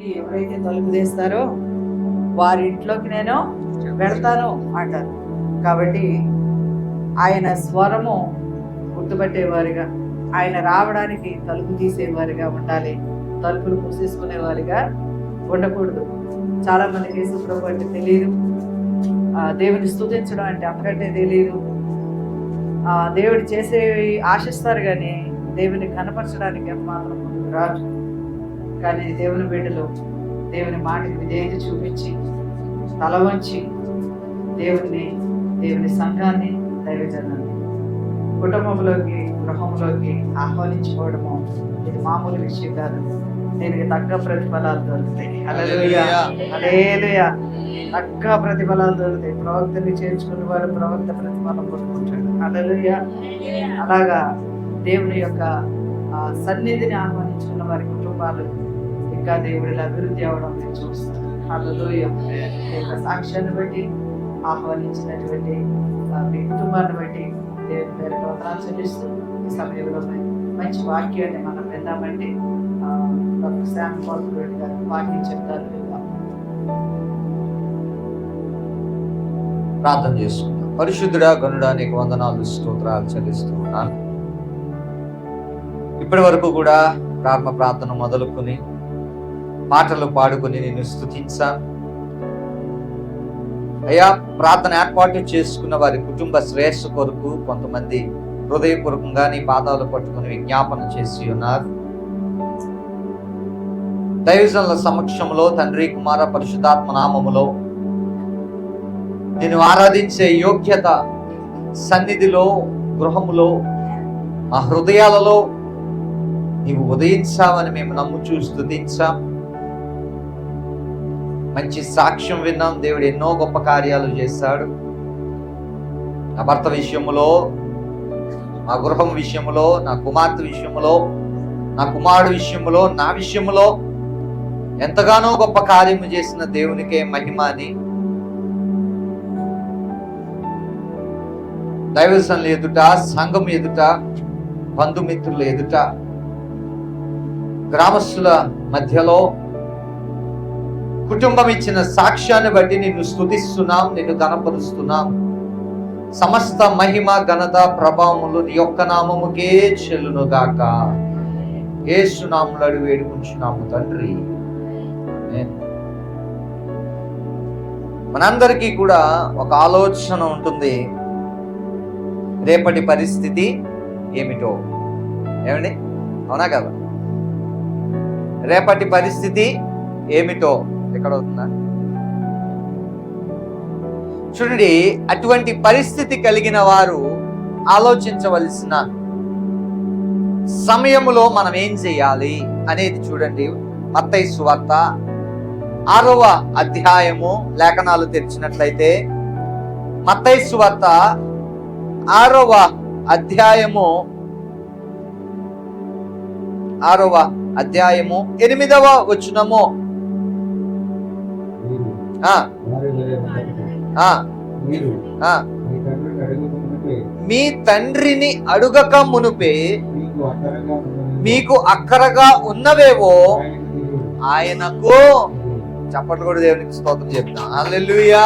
నుండి ఎవరైతే తలుపు తీస్తారో వారి ఇంట్లోకి నేను వెళ్తాను అంటారు. కాబట్టి ఆయన స్వరము గుర్తుపట్టేవారిగా, ఆయన రావడానికి తలుపు తీసేవారిగా ఉండాలి. తలుపులు మూసేసుకునేవారిగా ఉండకూడదు. చాలా మందికి యేసుప్రభు అంటే తెలియదు, దేవుని స్తుతించడం అంటే అంతకంటే తెలియదు. దేవుడు చేసేవి ఆశిస్తారు కానీ దేవుని కనపరచడానికి మాత్రం ముందుకు రాదు. కానీ దేవుని బిడ్డలు దేవుని మాటకి విధేయత చూపించి తల వంచి దేవుని సంఘాన్ని, దైవజనాన్ని కుటుంబంలోకి, గృహంలోకి ఆహ్వానించుకోవడము ఇది మామూలు విషయం కాదు. దీనికి తగ్గ ప్రతిఫలాలు దొరుకుతాయి. హల్లెలూయా, హల్లెలూయా. తగ్గ ప్రతిఫలాలు దొరుకుతాయి. ప్రవక్తని చేర్చుకున్న వారు ప్రవక్త ప్రతిఫలం పొందుకుంటాడు. హల్లెలూయా. అలాగా దేవుని యొక్క సన్నిధిని ఆహ్వానించుకున్న వారి కుటుంబాలు ఇంకా దేవుడిలో అభివృద్ధి అవడం నేను చూస్తాను. హల్లెలూయా. సాక్ష్యాన్ని బట్టి ఆహ్వానించినటువంటి మీ కుటుంబాన్ని బట్టి దేవుని పేరు వందనాలు చెల్లిస్తూ ఈ సమయంలో మంచి వాక్యాన్ని మనం విందామంటే డాక్టర్ శామ్ పాల్ గారు వాక్యం చెప్తారు. ప్రార్థన చేసుకుందాం. పరిశుద్ధుడా, గనుడా, నీకు వందనాలు, స్తోత్రాలు చెల్లిస్తూ ఉన్నాను. ఇప్పటి వరకు కూడా ప్రార్థన మొదలుకొని పాటలు పాడుకొని నిన్ను స్తుతించాను అయ్యా. ప్రార్థన ఏర్పాటు చేసుకున్న వారి కుటుంబ శ్రేయస్సు కొరకు కొంతమంది హృదయపూర్వకంగా నీ పాదాలు పట్టుకుని విజ్ఞాపన చేసి ఉన్నారు. దైవజనుల సమక్షంలో తండ్రి, కుమార, పరిశుద్ధాత్మ నామములో నిన్ను ఆరాధించే యోగ్యత సన్నిధిలో, గృహములో, మా హృదయాలలో నీవు ఉదయించావని మేము నమ్ముచూ స్తుతించాం. మంచి సాక్ష్యం విన్నాం. దేవుడు ఎన్నో గొప్ప కార్యాలు చేశాడు. నా భర్త విషయములో, నా గృహం విషయములో, నా కుమార్తె విషయములో, నా కుమారుడు విషయములో, నా విషయములో ఎంతగానో గొప్ప కార్యము చేసిన దేవునికే మహిమ అని దైవజనుల ఎదుట, సంఘం ఎదుట, బంధుమిత్రుల ఎదుట, గ్రామస్తుల మధ్యలో కుటుంబం ఇచ్చిన సాక్ష్యాన్ని బట్టి నిన్ను స్తుతిస్తున్నాం, నిన్ను గణపరుస్తున్నాం. సమస్త మహిమ, ఘనత, ప్రభావములు నీ యొక్క నామముకే చెల్లును గాక. యేసు నామములో అడిగి వేడుకుంటున్నాము తండ్రి. మనందరికీ కూడా ఒక ఆలోచన ఉంటుంది, రేపటి పరిస్థితి ఏమిటో. ఏమండి, అవునా కదా? రేపటి పరిస్థితి ఏమిటో ఎక్కడ అవుతుందా చూడండి. అటువంటి పరిస్థితి కలిగిన వారు ఆలోచించవలసిన సమయములో మనం ఏం చేయాలి అనేది చూడండి. మత్తయి సువార్త 6వ అధ్యాయము లేఖనాలు తెరిచినట్లయితే మత్తయి సువార్త 6వ అధ్యాయము 8వ వచనము. మీ తండ్రిని అడుగక మునుపే మీకు అక్కరగా ఉన్నవేవో ఆయనకు. చప్పట్లు కూడా దేవునికి స్తోత్రం చెప్తాం. హల్లెలూయా.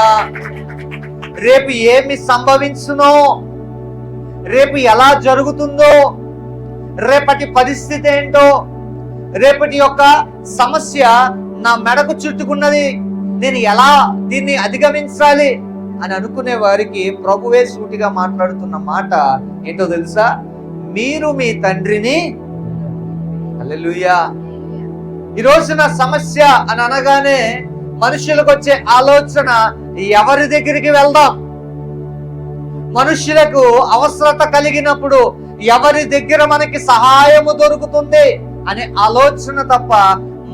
రేపు ఏమి సంభవించునో, రేపు ఎలా జరుగుతుందో, రేపటి పరిస్థితి ఏంటో, రేపటి యొక్క సమస్య నా మెడకు చుట్టుకున్నది, నేను ఎలా దీన్ని అధిగమించాలి అని అనుకునే వారికి ప్రభువే సూటిగా మాట్లాడుతున్న మాట ఏంటో తెలుసా? మీరు మీ తండ్రిని. హల్లెలూయా. ఈ రోజున సమస్య అని అనగానే మనుషులకు వచ్చే ఆలోచన, ఎవరి దగ్గరికి వెళ్దాం? మనుషులకు అవసరత కలిగినప్పుడు ఎవరి దగ్గర మనకి సహాయము దొరుకుతుంది అనే ఆలోచన తప్ప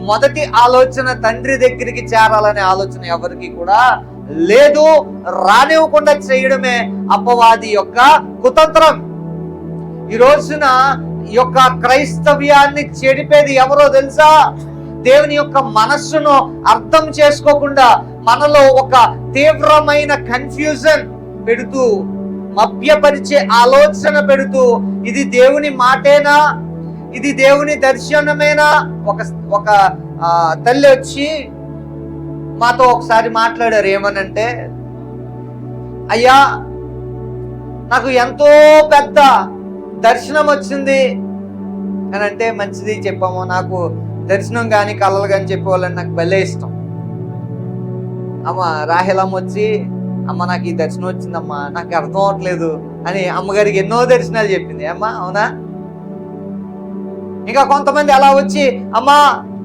మొదటి ఆలోచన తండ్రి దగ్గరికి చేరాలనే ఆలోచన ఎవరికి కూడా లేదు. రానివ్వకుండా చేయడమే అపవాది యొక్క కుతంత్రం. ఈ రోజున ఈ యొక్క క్రైస్తవ్యాన్ని చెడిపేది ఎవరో తెలుసా? దేవుని యొక్క మనస్సును అర్థం చేసుకోకుండా మనలో ఒక తీవ్రమైన కన్ఫ్యూజన్ పెడుతూ, మభ్యపరిచే ఆలోచన పెడుతూ, ఇది దేవుని మాటేనా, ఇది దేవుని దర్శనమేనా? ఒక తల్లి వచ్చి మాతో ఒకసారి మాట్లాడారు. ఏమనంటే, అయ్యా నాకు ఎంతో పెద్ద దర్శనం వచ్చింది అని అంటే, మంచిది చెప్పాము. నాకు దర్శనం కానీ కళలు కానీ చెప్పేవాళ్ళని నాకు భలే ఇష్టం. అమ్మ రాహేలమ్మ వచ్చి, అమ్మ నాకు ఈ దర్శనం వచ్చిందమ్మా, నాకు అర్థం అవట్లేదు అని అమ్మగారికి ఎన్నో దర్శనాలు చెప్పింది. అమ్మా అవునా? ఇంకా కొంతమంది అలా వచ్చి, అమ్మా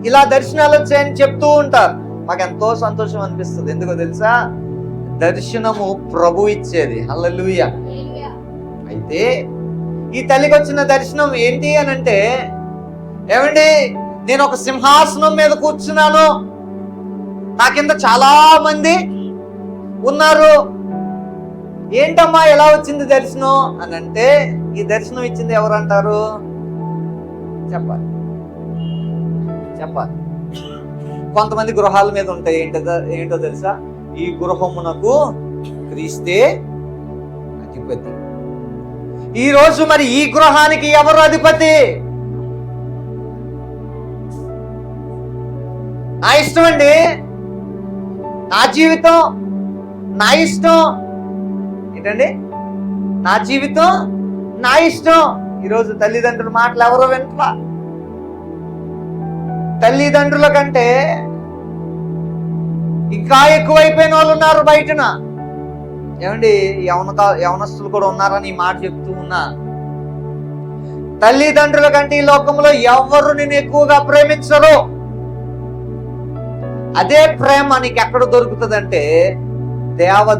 ఇలా దర్శనాలు వచ్చాయని చెప్తూ ఉంటారు. మాకు ఎంతో సంతోషం అనిపిస్తుంది. ఎందుకో తెలుసా? దర్శనము ప్రభు ఇచ్చేది. హల్లెలూయా. అయితే ఈ తల్లికి వచ్చిన దర్శనం ఏంటి అని అంటే, ఏమండి నేను ఒక సింహాసనం మీద కూర్చున్నాను, నా కింద చాలా మంది ఉన్నారు. ఏంటమ్మా ఎలా వచ్చింది దర్శనం అని అంటే, ఈ దర్శనం ఇచ్చింది ఎవరంటారు? చెప్పాలి. కొంతమంది గృహాల మీద ఉంటాయి. ఏంటో తెలుసా? ఈ గృహమునకు క్రీస్తే అధిపతి. ఈ రోజు మరి ఈ గృహానికి ఎవరు అధిపతి? నా ఇష్టం అండి, నా జీవితం నా ఇష్టం. ఏంటండి? నా జీవితం నా ఇష్టం. ఈరోజు తల్లిదండ్రుల మాటలు ఎవరో వింటా. తల్లిదండ్రుల కంటే ఇంకా ఎక్కువైపోయిన వాళ్ళు ఉన్నారు బయటన. ఏమండి యవనస్తులు కూడా ఉన్నారని ఈ మాట చెప్తూ ఉన్నా. తల్లిదండ్రుల కంటే ఈ లోకంలో ఎవరు నిన్ను ఎక్కువగా ప్రేమించరు. అదే ప్రేమ నీకు ఎక్కడ దొరుకుతుందంటే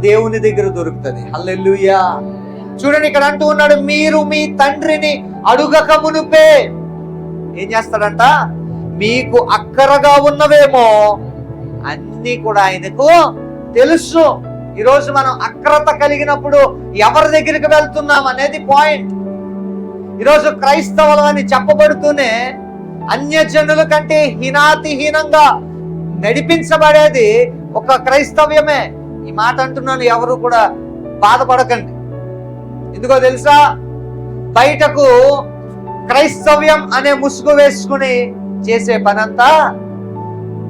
దేవుని దగ్గర దొరుకుతుంది. హల్లెలూయా. చూడండి ఇక్కడ అంటూ ఉన్నాడు, మీరు మీ తండ్రిని అడుగక మునుపే ఏం చేస్తాడంట? మీకు అక్కరగా ఉన్నవేమో అన్ని కూడా ఆయనకు తెలుసు. ఈరోజు మనం అక్రత కలిగినప్పుడు ఎవరి దగ్గరికి వెళ్తున్నాం అనేది పాయింట్. ఈరోజు క్రైస్తవులు అని చెప్పబడుతూనే అన్యజనుల కంటే హీనంగా నడిపించబడేది ఒక క్రైస్తవ్యమే. ఈ మాట అంటున్నాను, ఎవరు కూడా బాధపడకండి. ఎందుకో తెలుసా? బయటకు క్రైస్తవ్యం అనే ముసుగు వేసుకుని చేసే పనంతా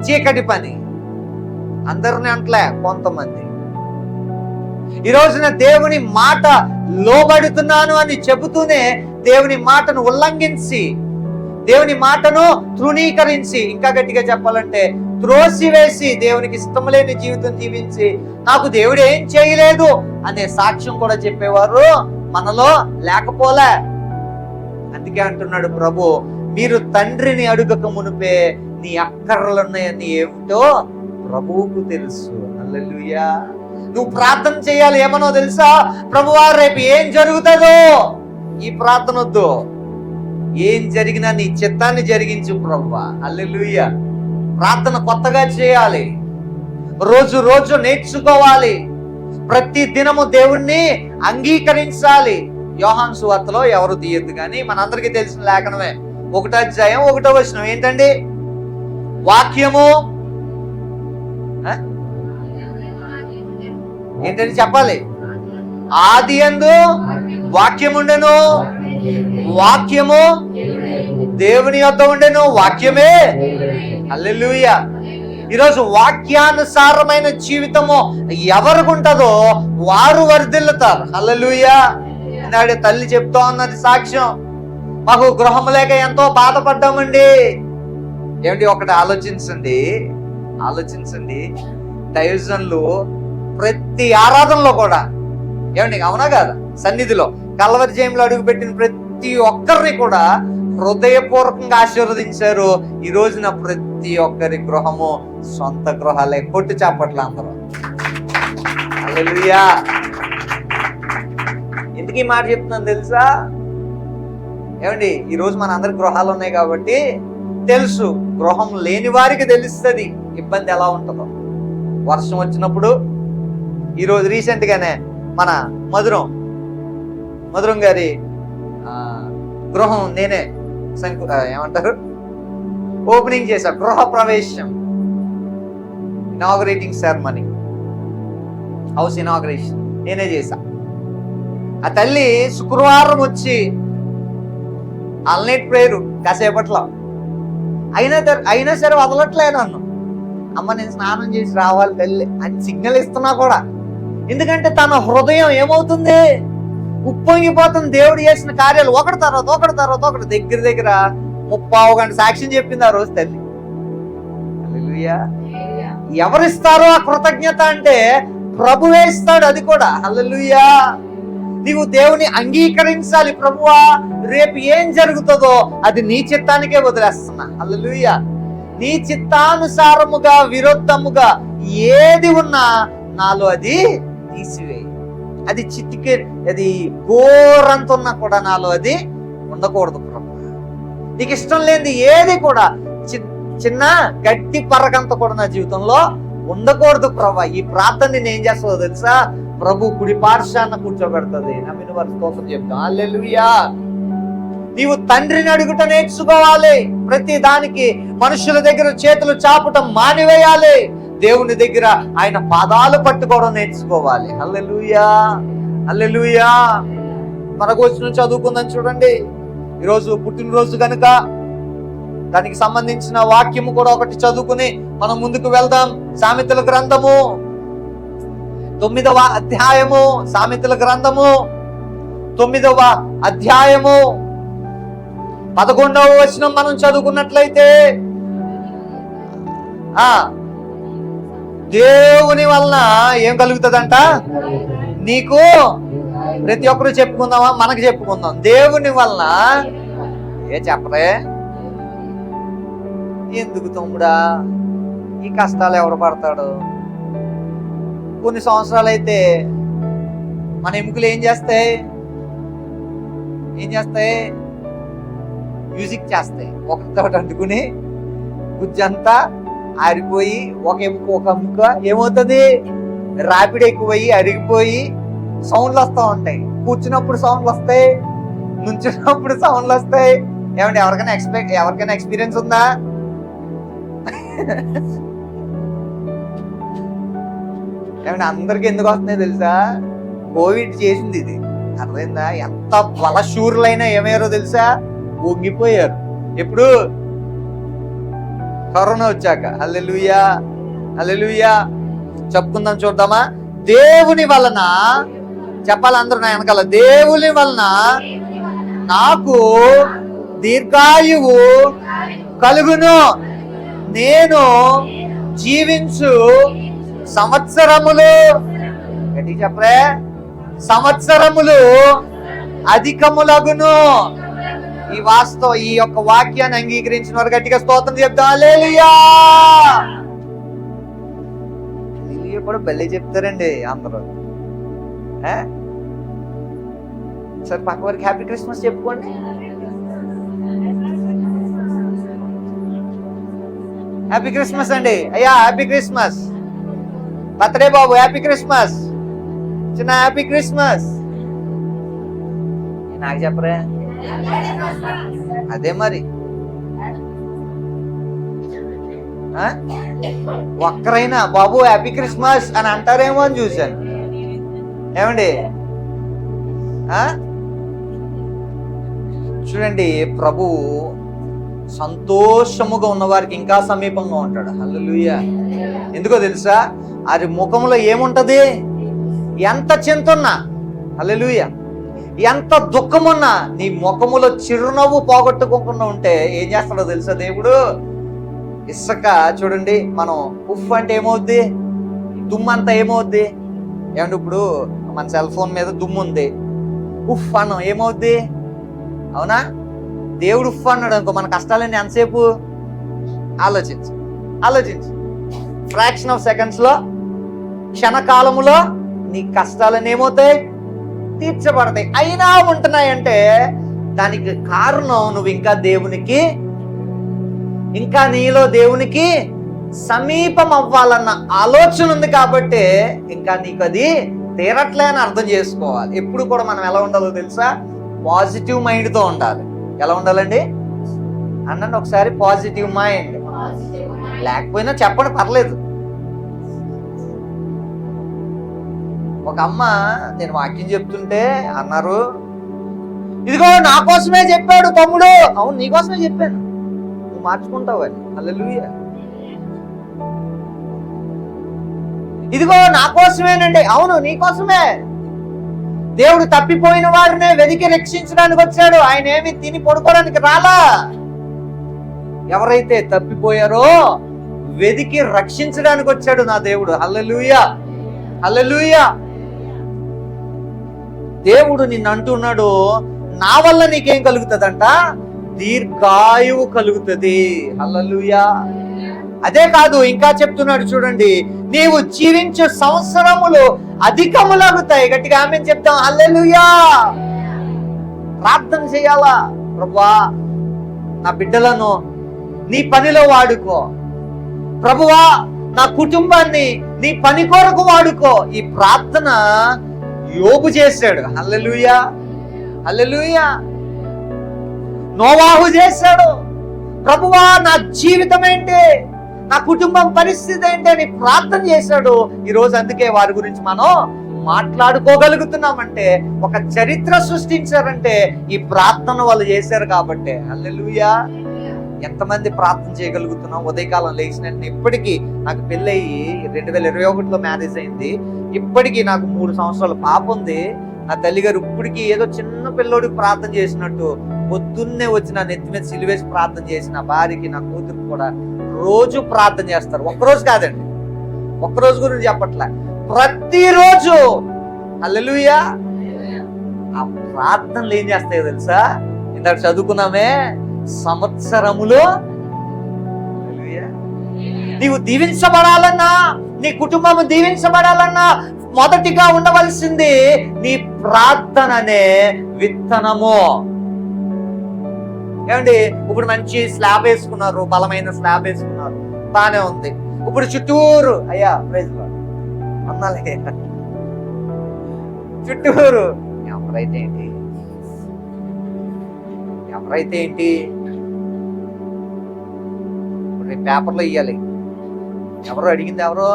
చీకటి పని. అందరిని అంటలే, కొంతమంది. ఈ రోజున దేవుని మాట లోబడుతున్నాను అని చెబుతూనే దేవుని మాటను ఉల్లంఘించి, దేవుని మాటను తృణీకరించి, ఇంకా గట్టిగా చెప్పాలంటే త్రోసివేసి, దేవునికి ఇష్టం లేని జీవితం జీవించి నాకు దేవుడు ఏం చేయలేదు అనే సాక్ష్యం కూడా చెప్పేవారు మనలో లేకపోలే. అందుకే అంటున్నాడు ప్రభు, మీరు తండ్రిని అడుగక మునిపే నీ అక్కర్లున్నాయని ఏమిటో ప్రభువుకు తెలుసు. హల్లెలూయా. నువ్వు ప్రార్థన చేయాలి. ఏమనో తెలుసా? ప్రభువా రేపు ఏం జరుగుతుందో ఈ ప్రార్థన వద్దు. ఏం జరిగినా నీ చిత్తాన్ని జరిగించు ప్రభువా. హల్లెలూయా. ప్రార్థన కొత్తగా చేయాలి. రోజు నేర్చుకోవాలి. ప్రతి దినము దేవుణ్ణి అంగీకరించాలి. యోహాను సువార్తలో ఎవరు తీయద్దు కానీ మనందరికీ తెలిసిన లేఖనమే 1వ అధ్యాయం 1వ వచనం ఏంటండి? వాక్యము ఏంటంటే చెప్పాలి. ఆది యందు వాక్యముండెను, వాక్యము దేవుని యొద్ద ఉండెను, వాక్యమే. హల్లెలూయా. ఈరోజు వాక్యానుసారమైన జీవితము ఎవరికి ఉంటుందో వారు వర్ధిల్లుతారు. హల్లెలూయా. నాడు తల్లి చెప్తా ఉన్నది సాక్ష్యం, మాకు గృహం లేక ఎంతో బాధపడ్డామండి. ఏమండి ఒకటి ఆలోచించండి, దైవజనులు ప్రతి ఆరాధనలో కూడా, ఏమండి అవునా కదా, సన్నిధిలో కల్వరి జయంలో అడుగుపెట్టిన ప్రతి ఒక్కరిని కూడా హృదయపూర్వకంగా ఆశీర్వదించారు. ఈ రోజున ప్రతి ఒక్కరి గృహము సొంత గృహాలే. కొట్టు చాపట్లు అందరూ. హల్లెలూయా. ఎందుకు ఈ మాట చెప్తున్నాను తెలుసా? ఏమండి ఈరోజు మన అందరి గృహాలు ఉన్నాయి కాబట్టి తెలుసు. గృహం లేని వారికి తెలుస్తుంది ఇబ్బంది ఎలా ఉంటుందో. వర్షం వచ్చినప్పుడు, ఈరోజు రీసెంట్గానే మన మధురం గారి గృహం నేనే ఓపెనింగ్ చేశా. గృహ ప్రవేశం, ఇనాగరేటింగ్ సెరమనీ, హౌస్ ఇనాగరేషన్ నేనే చేశా. ఆ తల్లి శుక్రవారం వచ్చి ఆల్నైట్ ప్రేయరు కాసేపట్లో. అయినా సరే వదలట్లే నన్ను. అమ్మ నేను స్నానం చేసి రావాలి తల్లి అని సిగ్నల్ ఇస్తున్నా కూడా. ఎందుకంటే తన హృదయం ఏమవుతుంది, ఉప్పొంగిపోతుంది. దేవుడు చేసిన కార్యాలు ఒకటి తర్వాత ఒకటి దగ్గర 30 గంట సాక్ష్యం చెప్పింది ఆ రోజు తల్లి. హల్లెలూయా. ఎవరిస్తారో ఆ కృతజ్ఞత అంటే ప్రభువే ఇస్తాడు. అది కూడా హల్లెలూయా. నీవు దేవుని అంగీకరించాలి. ప్రభువా రేపు ఏం జరుగుతుందో అది నీ చిత్తానికే వదిలేస్తున్నా. హల్లెలూయా. నీ చిత్తానుసారముగా విరుద్ధముగా ఏది ఉన్నా నాలో అది తీసివేయి. అది అది గోరంత ఉన్నా కూడా నాలో అది ఉండకూడదు ప్రభు. నీకు ఇష్టం లేనిది ఏది కూడా చిన్న గట్టి పరకంత కూడా నా జీవితంలో ఉండకూడదు ప్రభా. ఈ ప్రార్థన నేను ఏం చేస్తుందో తెలుసా, ప్రభు కుడి పార్శ్వాన కూర్చోబెడుతుంది. నమ్మిన వారి స్తోత్రం చెప్తాం. హల్లెలూయా. నీవు తండ్రిని అడుగుట నేర్చుకోవాలి. ప్రతి దానికి మనుషుల దగ్గర చేతులు చాపటం మానివేయాలి. దేవుని దగ్గర ఆయన పాదాలు పట్టుకోవడం నేర్చుకోవాలి. హల్లెలూయా, హల్లెలూయా. మనకు వచ్చిన చదువుకుందాం చూడండి. ఈరోజు పుట్టినరోజు కనుక దానికి సంబంధించిన వాక్యము కూడా ఒకటి చదువుకుని మనం ముందుకు వెళ్దాం. సామెతల గ్రంథము 9వ అధ్యాయము, సామెతల గ్రంథము 9వ అధ్యాయము 11వ వచనం మనం చదువుకున్నట్లయితే, దేవుని వలన ఏం కలుగుతుందంట నీకు. ప్రతి ఒక్కరు చెప్పుకుందామా, మనకు చెప్పుకుందాం. దేవుని వలన చెప్పరే ఎందుకు తమ్ముడా ఈ కష్టాలు ఎవరు పడతాడు? కొన్ని సంవత్సరాలు అయితే మన ఎముకలు ఏం చేస్తాయి మ్యూజిక్ చేస్తాయి. ఒకరితో అంటుకుని గుజ్జంతా ఆరిపోయి ఒక ఎముక ఏమవుతుంది, రాపిడ్ ఎక్కువయ్యి అరిగిపోయి సౌండ్లు వస్తూ ఉంటాయి. కూర్చున్నప్పుడు సౌండ్లు వస్తాయి, నుంచున్నప్పుడు సౌండ్లు వస్తాయి. ఏమంటే ఎవరికైనా ఎక్స్పీరియన్స్ ఉందా? ఏమంటే అందరికి ఎందుకు వస్తున్నాయి తెలుసా? కోవిడ్ చేసింది ఇది. అర్థమైందా? ఎంత బలశూరులైనా ఏమయ్యారో తెలుసా? ఒంగిపోయారు. ఎప్పుడు? కరోనా వచ్చాక. హల్లెలూయా, హల్లెలూయా. చెప్పుకుందాం, చూద్దామా. దేవుని వలన చెప్పాలి అందరూ నా వెనకాల. దేవుని వలన నాకు దీర్ఘాయువు కలుగును, నేను జీవించు సంవత్సరములు, గట్టి చెప్పరే, సంవత్సరములు అధికములగును. ఈ యొక్క వాక్యాన్ని అంగీకరించిన వారు గట్టిగా స్తోత్రం చెప్తాం. హల్లెలూయా. హల్లెలూయా కూడా బల్లే చెప్తారండి అందరూ. సరే పక్క వారికి హ్యాపీ క్రిస్మస్ చెప్పుకోండి. హ్యాపీ క్రిస్మస్ అండి. అయ్యా హ్యాపీ క్రిస్మస్. బర్త్డే బాబు హ్యాపీ క్రిస్మస్. చిన్న హ్యాపీ క్రిస్మస్. నాకు చెప్పరే? అదే మరి ఒక్కరైనా బాబు హ్యాపీ క్రిస్మస్ అని అంటారేమో అని చూశాను. ఏమండి చూడండి, ప్రభు సంతోషముగా ఉన్న వారికి ఇంకా సమీపంగా ఉంటాడు. హల్లెలూయా. ఎందుకో తెలుసా? అది ముఖంలో ఏముంటది? ఎంత చింతున్నా, హల్లెలూయా, ఎంత దుఃఖమున్నా నీ ముఖములో చిరునవ్వు పోగొట్టుకోకుండా ఉంటే ఏం చేస్తాడో తెలుసా దేవుడు? ఇసుక చూడండి, మనం ఉఫ్ అంటే ఏమవుద్ది? దుమ్ము అంతా ఏమవుద్ది? ఏమంటే ఇప్పుడు మన సెల్ ఫోన్ మీద దుమ్ము ఉంది, ఉఫ్ అన్నం ఏమవుద్ది? అవునా? దేవుడు ఉఫ్ అన్నాడు అనుకో, మన కష్టాలన్నీ ఎంతసేపు? ఆలోచించు. ఫ్రాక్షన్ ఆఫ్ సెకండ్స్ లో, క్షణకాలములో నీ కష్టాలన్నీ ఏమవుతాయి? తీర్చబడతాయి. అయినా ఉంటున్నాయంటే దానికి కారణం నువ్వు ఇంకా నీలో దేవునికి సమీపం అవ్వాలన్న ఆలోచన ఉంది కాబట్టి ఇంకా నీకు అది తీరట్లే అని అర్థం చేసుకోవాలి. ఎప్పుడు కూడా మనం ఎలా ఉండాలో తెలుసా? పాజిటివ్ మైండ్తో ఉండాలి. ఎలా ఉండాలండి అనండి ఒకసారి? Positive mind. లేకపోయినా చెప్పండి, పర్లేదు. ఒక అమ్మ నేను వాక్యం చెప్తుంటే అన్నారు, ఇదిగో నా కోసమే చెప్పాడు తమ్ముడు. అవును, నీ కోసమే చెప్పాను, నువ్వు మార్చుకుంటావు అని. హల్లెలూయా. ఇదిగో నా కోసమేనండి. అవును, నీ కోసమే. దేవుడు తప్పిపోయిన వారినే వెతికి రక్షించడానికి వచ్చాడు. ఆయన ఏమి తిని పడుకోవడానికి రాలా. ఎవరైతే తప్పిపోయారో వెతికి రక్షించడానికి వచ్చాడు నా దేవుడు. హల్లెలూయా, హల్లెలూయా. దేవుడు నిన్ను అంటున్నాడు, నా వల్ల నీకేం కలుగుతుందంట? దీర్ఘాయువు కలుగుతుంది. హల్లెలూయా. అదే కాదు, ఇంకా చెప్తున్నాడు చూడండి, నీవు జీవించే సంవత్సరములు అధికములగుతాయి. గట్టిగా ఆమేన్ చెప్తాం. హల్లెలూయా. ప్రార్థన చేయాలా, ప్రభువా నా బిడ్డలను నీ పనిలో వాడుకో, ప్రభువా నా కుటుంబాన్ని నీ పని కొరకు వాడుకో. ఈ ప్రార్థన యోబు చేశాడు. హల్లెలూయా, హల్లెలూయా. నోవాహు చేశాడు. ప్రభువా నా జీవితం ఏంటి, నా కుటుంబం పరిస్థితి ఏంటి అని ప్రార్థన చేశాడు. ఈరోజు అందుకే వారి గురించి మనం మాట్లాడుకోగలుగుతున్నామంటే, ఒక చరిత్ర సృష్టించారంటే ఈ ప్రార్థన వాళ్ళు చేశారు కాబట్టి. హల్లెలూయా. ఎంతమంది ప్రార్థన చేయగలుగుతున్నాం? ఉదయకాలం లేచిన ఇప్పటికీ నాకు పెళ్ళయి 2021లో మ్యారేజ్ అయింది. ఇప్పటికీ నాకు 3 సంవత్సరాల పాప ఉంది. నా తల్లిగారు ఇప్పటికీ ఏదో చిన్న పిల్లోడికి ప్రార్థన చేసినట్టు పొద్దున్నే వచ్చి నా నెత్తి మీద సిలువేసి ప్రార్థన చేసి నా భార్యకి నా కూతురికి కూడా రోజు ప్రార్థన చేస్తారు. ఒక్కరోజు కాదండి, ఒక్కరోజు గురించి చెప్పట్లే, ప్రతిరోజు. హల్లెలూయా. ఆ ప్రార్థనలు ఏం చేస్తాయో తెలుసా? ఇందాక చదువుకున్నామే, సంవత్సరములో. నీవు దీవించబడాలన్నా, నీ కుటుంబం దీవించబడాలన్నా మొదటిగా ఉండవలసింది నీ ప్రార్థననే విత్తనము. ఏమండి, ఇప్పుడు మంచి స్లాబ్ వేసుకున్నారు, బలమైన స్లాబ్ వేసుకున్నారు, బానే ఉంది. ఇప్పుడు చుట్టూరు అయ్యా ప్రైజ్ అన్నాలే, చుట్టూరు ఎవరైతే ఏంటి, ఎవరైతే ఏంటి, ఇప్పుడు రేపు పేపర్లో ఇవ్వాలి. ఎవరో అడిగింది, ఎవరో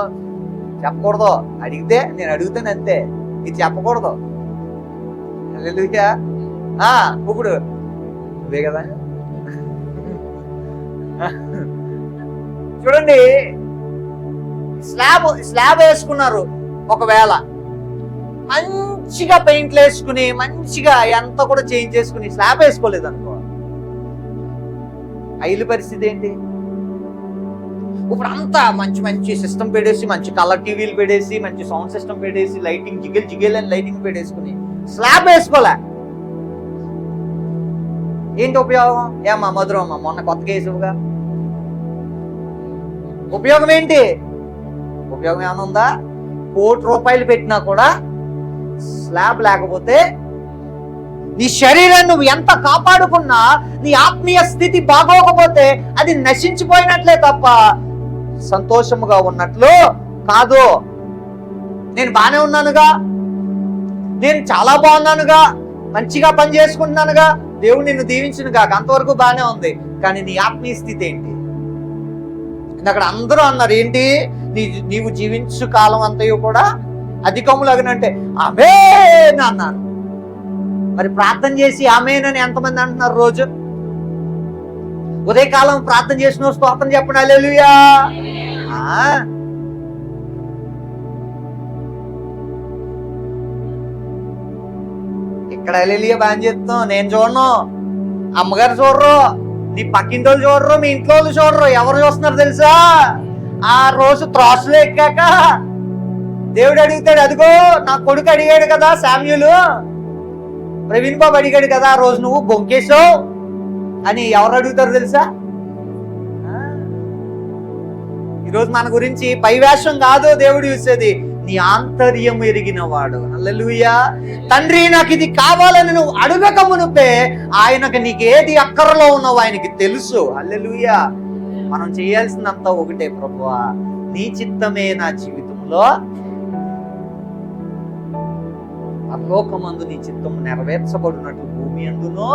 చెప్పకూడదు. అడిగితే నేను అడుగుతాను అంతే, ఇది చెప్పకూడదు. హల్లెలూయా. ఇప్పుడు నువ్వే కదా. చూడండి, స్లాబ్ వేసుకున్నారు. ఒకవేళ మంచిగా పెయింట్లు వేసుకుని మంచిగా ఎంత కూడా చేంజ్ చేసుకుని స్లాబ్ వేసుకోలేదు అనుకో, ఐలు పరిస్థితి ఏంటి? ఇప్పుడు అంతా మంచి మంచి సిస్టమ్ పెట్టేసి, మంచి కలర్ టీవీలు పెట్టేసి, మంచి సౌండ్ సిస్టమ్ పెట్టేసి, లైటింగ్ జిగేల్ అని లైటింగ్ పెట్టేసుకుని స్లాబ్ వేసుకోలే. ఏంటి ఉపయోగం? ఏమ్మా మధురమ్మ, మొన్న కొత్తగా వేసావుగా, ఉపయోగం ఏంటి? ఉపయోగం ఏమైనా ఉందా? ₹1,00,00,000 పెట్టినా కూడా స్లాబ్ లేకపోతే నీ శరీరాన్ని నువ్వు ఎంత కాపాడుకున్నా, నీ ఆత్మీయ స్థితి బాగోకపోతే అది నశించిపోయినట్లే తప్ప సంతోషముగా ఉన్నట్లు కాదు. నేను బానే ఉన్నానుగా, నేను చాలా బాగున్నానుగా, మంచిగా పని చేసుకుంటున్నానుగా, దేవుడు నిన్ను దీవించునుగా, అంతవరకు బానే ఉంది. కానీ నీ ఆత్మీయ స్థితి ఏంటి? అక్కడ అందరూ అన్నారు ఏంటి, నీవు జీవించు కాలం అంతయు కూడా అధికములగనంటే ఆమేన్ అన్నారు. మరి ప్రార్థన చేసి ఆమేనని ఎంతమంది అంటున్నారు రోజు? ఉదయకాలం ప్రార్థన చేసిన స్తోత్రం చెప్పండి, హల్లెలూయా. ఇక్కడ హల్లెలూయా బాగా చెప్తాం. నేను చూడను, అమ్మగారు చూడరు, నీ పక్కింటి వాళ్ళు చూడరు, మీ ఇంట్లో వాళ్ళు చూడరు. ఎవరు చూస్తున్నారు తెలుసా? ఆ రోజు త్రాసులు ఎక్కాక దేవుడు అడుగుతాడు, అదిగో నా కొడుకు అడిగాడు కదా శామ్యూలు, ప్రవీణ్ బాబు అడిగాడు కదా ఆ రోజు నువ్వు బొంకేశావు అని ఎవరు అడుగుతారు తెలుసా? ఈరోజు మన గురించి పైవేషం కాదు దేవుడు చూసేది, నీ ఆంతర్యం ఎరిగిన వాడు. హల్లెలూయా. తండ్రి నాకు ఇది కావాలని నువ్వు అడగక మునుపే ఆయనకు నీకు ఏది అక్కరలో ఉన్నావో ఆయనకి తెలుసు. హల్లెలూయా. మనం చేయాల్సిందంతా ఒకటే, ప్రభువా నీ చిత్తమే నా జీవితంలో పరలోకమందు నీ చిత్తం నెరవేర్చబడినట్టు భూమి అందునో.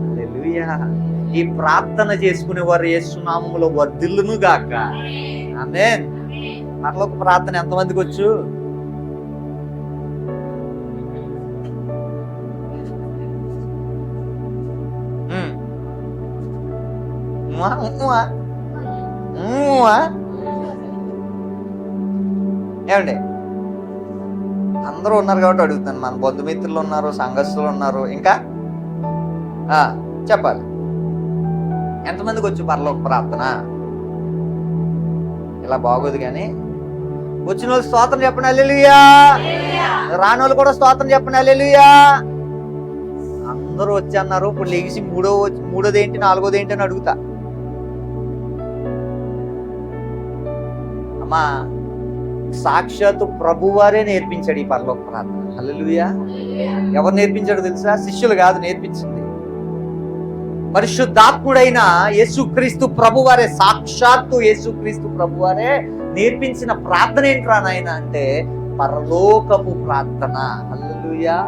హల్లెలూయా. ఈ ప్రార్థన చేసుకునే వారు యేసు నామములో వర్ధిల్లును గాక. ఆమేన్. పరలోక ప్రార్థన ఎంతమందికి వచ్చు? ఏమండి, అందరూ ఉన్నారు కాబట్టి అడుగుతాను. మన బంధుమిత్రులు ఉన్నారు, సంఘస్థులు ఉన్నారు, ఇంకా చెప్పాలి. ఎంతమందికి వచ్చు పరలోక ప్రార్థన? ఇలా బాగోదు కానీ వచ్చిన వాళ్ళు స్తోత్రం చెప్పండి హల్లెలూయా. రాని వాళ్ళు కూడా స్తోత్రం చెప్పండి హల్లెలూయా. అందరూ వచ్చి అన్నారు. ఇప్పుడు లెగిసి మూడోది ఏంటి, నాలుగోది ఏంటి అని అడుగుతా. అమ్మా, సాక్షాత్తు ప్రభువారే నేర్పించాడు ఈ పరలోక ప్రార్థన. హల్లెలూయా. ఎవరు నేర్పించాడు తెలుసా? శిష్యులు కాదు నేర్పించింది, పరిశుద్ధాత్ముడైన యేసుక్రీస్తు ప్రభువారే, సాక్షాత్తు యేసుక్రీస్తు ప్రభువారే నేర్పించిన ప్రార్థన ఏంట్రా నాయన అంటే పరలోకపు ప్రార్థన. హల్లెలూయా.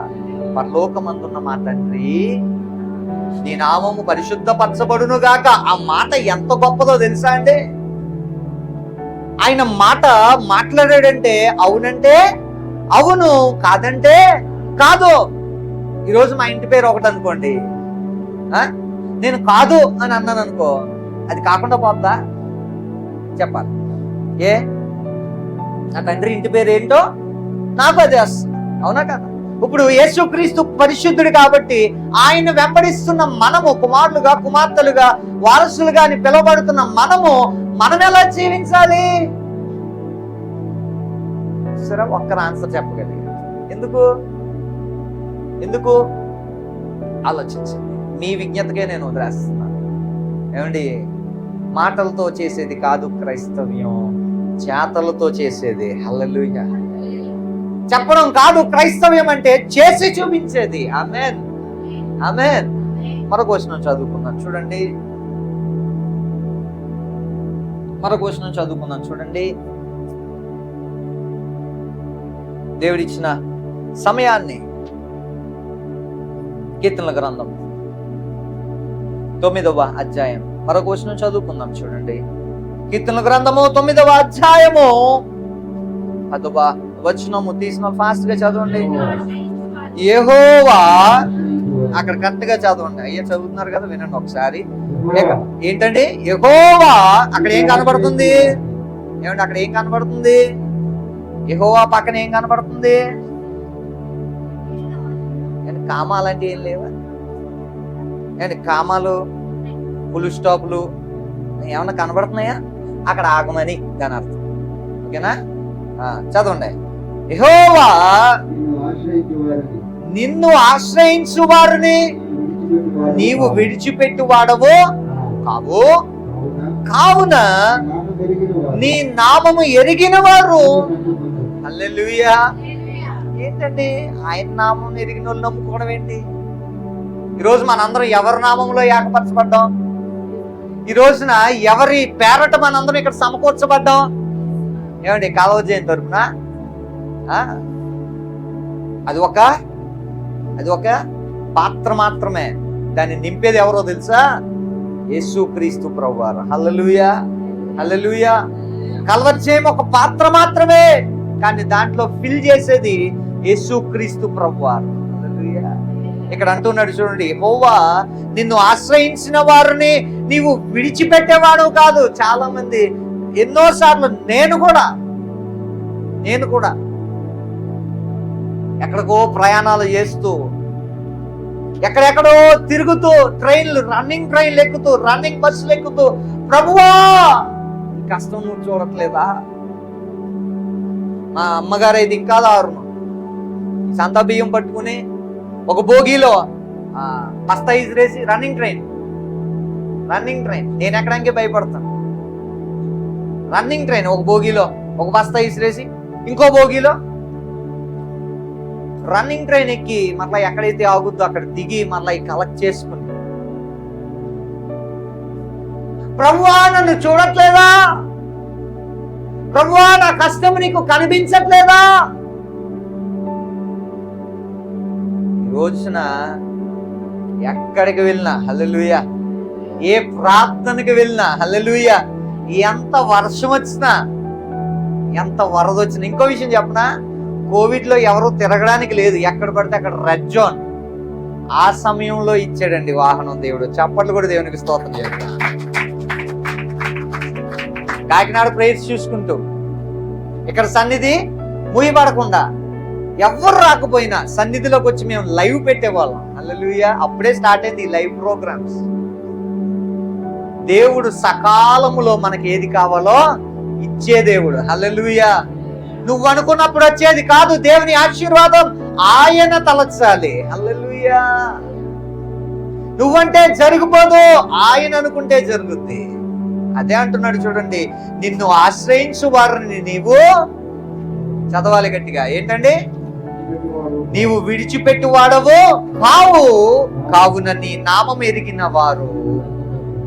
పరలోకమందున్న మా తండ్రి, నీ నామము పరిశుద్ధపరచబడును గాక. ఆ మాట ఎంత గొప్పదో తెలుసా అండి? ఆయన మాట మాట్లాడాడంటే అవునంటే అవును, కాదంటే కాదు. ఈరోజు మా ఇంటి పేరు ఒకటి అనుకోండి, నేను కాదు అని అన్నాను అనుకో, అది కాకుండా పోద్దా? చెప్పాలి. నా తండ్రి ఇంటి పేరు ఏంటో నాకు అదే వస్తుంది, అవునా కదా? ఇప్పుడు యేసుక్రీస్తు పరిశుద్ధుడు కాబట్టి ఆయన వెంబడిస్తున్న మనము, కుమారులుగా కుమార్తెలుగా వారసులుగా అని పిలువబడుతున్న మనం ఎలా జీవించాలి? సరే, ఒక్కరు ఆన్సర్ చెప్పగలిగారు. ఎందుకు ఆలోచించండి. మీ విజ్ఞతకే నేను వదిలేస్తున్నాను. ఏమండి, మాటలతో చేసేది కాదు క్రైస్తవ్యం, చేతలతో చేసేది. హల్లెలూయా. చెప్పడం కాదు క్రైస్తవ్యం అంటే, చేసి చూపించేది. ఆమేన్, ఆమేన్. మరొక వచనం చదువుకుందాం చూడండి. దేవుడిచ్చిన సమయాన్ని కీర్తనల గ్రంథం 9వ అధ్యాయం మరొక వచనం చదువుకుందాం చూడండి. కీర్తనల గ్రంథము 9వ అధ్యాయము 10వ వచనము తీసిన ఫాస్ట్ గా చదవండి. యెహోవా, అక్కడ కరెక్ట్ గా చదవండి. అయ్యా చదువుతున్నారు కదా, వినండి ఒకసారి. ఏంటండి యెహోవా? అక్కడ ఏం కనబడుతుంది? ఏమండి, అక్కడ ఏం కనబడుతుంది? యెహోవా పక్కన ఏం కనబడుతుంది? కామాలంటే ఏం లేవా? కామాలు, ఫుల్ స్టాప్లు ఏమన్నా కనబడుతున్నాయా? అక్కడ ఆగమని దాని అర్థం. ఓకేనా? చదవండి. యెహోవా నిన్ను ఆశ్రయించు వారిని నీవు విడిచిపెట్టు వాడవు కావు, కావున నీ నామము ఎరిగిన వారు. హల్లెలూయా. ఏంటండి, ఆయన నామం ఎరిగిన వాళ్ళు నమ్ముకోవడం ఏంటి? ఈరోజు మనందరం ఎవరి నామంలో ఏకపరచబడ్డాం? ఈ రోజున ఎవరి పేరట మనందరం ఇక్కడ సమకూర్చబడ్డాం? ఏమండి, కాలువ జయంతి తరపున అది ఒక పాత్ర మాత్రమే. దాన్ని నింపేది ఎవరో తెలుసా? యేసుక్రీస్తు ప్రభువారు. హల్లెలూయా, హల్లెలూయా. కల్వరి జయం ఒక పాత్ర మాత్రమే, కానీ దాంట్లో ఫిల్ చేసేది యేసుక్రీస్తు ప్రభువారు. హల్లెలూయా. ఇక్కడ అంటున్నాడు చూడండి, యెహోవా నిన్ను ఆశ్రయించిన వారిని నీవు విడిచిపెట్టేవాడు కాదు. చాలా మంది ఎన్నోసార్లు నేను కూడా ఎక్కడికో ప్రయాణాలు చేస్తూ, ఎక్కడెక్కడో తిరుగుతూ, రన్నింగ్ ట్రైన్లు ఎక్కుతూ, రన్నింగ్ బస్సులు ఎక్కుతూ, ప్రభువా ఈ కష్టం నువ్వు చూడట్లేదా? మా అమ్మగారు అయితే ఇంకా దారుణం. సంత బియ్యం పట్టుకుని ఒక బోగీలో బస్తా ఇసిరేసి రన్నింగ్ ట్రైన్ నేను ఎక్కడానికి భయపడతాను. రన్నింగ్ ట్రైన్ ఒక బోగీలో ఒక బస్తా ఇసిరేసి ఇంకో బోగీలో రన్నింగ్ ట్రైన్ ఎక్కి మళ్ళీ ఎక్కడైతే ఆగుద్దో అక్కడ దిగి మళ్ళీ కలెక్ట్ చేసుకుని, ప్రభువా నన్ను చూడట్లేదా? ప్రభువా నా కష్టం నీకు కనిపించట్లేదా? ఈ రోజున ఎక్కడికి వెళ్ళినా హల్లెలూయా, ఏ ప్రార్థనకి వెళ్ళినా హల్లెలూయా, ఎంత వర్షం వచ్చినా, ఎంత వరద వచ్చినా. ఇంకో విషయం చెప్పనా, కోవిడ్ లో ఎవరు తిరగడానికి లేదు, ఎక్కడ పడితే అక్కడ రెడ్ జోన్. ఆ సమయంలో ఇచ్చాడండి వాహనం దేవుడు. చప్పట్లు కూడా దేవునికి స్తోత్రం చేస్తాను. కాకినాడ ప్రేయర్స్ చూసుకుంటూ, ఇక్కడ సన్నిధి మూయబడకుండా ఎవరు రాకపోయినా సన్నిధిలోకి వచ్చి మేము లైవ్ పెట్టేవాళ్ళం. హల్లెలూయా. అప్పుడే స్టార్ట్ అయింది ఈ లైవ్ ప్రోగ్రామ్స్. దేవుడు సకాలములో మనకి ఏది కావాలో ఇచ్చే దేవుడు. హల్లెలూయా. నువ్వు అనుకున్నప్పుడు వచ్చేది కాదు, దేవుని ఆశీర్వాదం ఆయన తలచాలి. హల్లెలూయా. నువ్వంటే జరిగిపోదు, ఆయన అనుకుంటే జరుగుద్ది. అదే అంటున్నాడు చూడండి, నిన్ను ఆశ్రయించు వారిని నీవు చదవాలి గట్టిగా. ఏంటండి? నీవు విడిచిపెట్టు వాడవు కావు, కావున నీ నామం ఎరిగిన వారు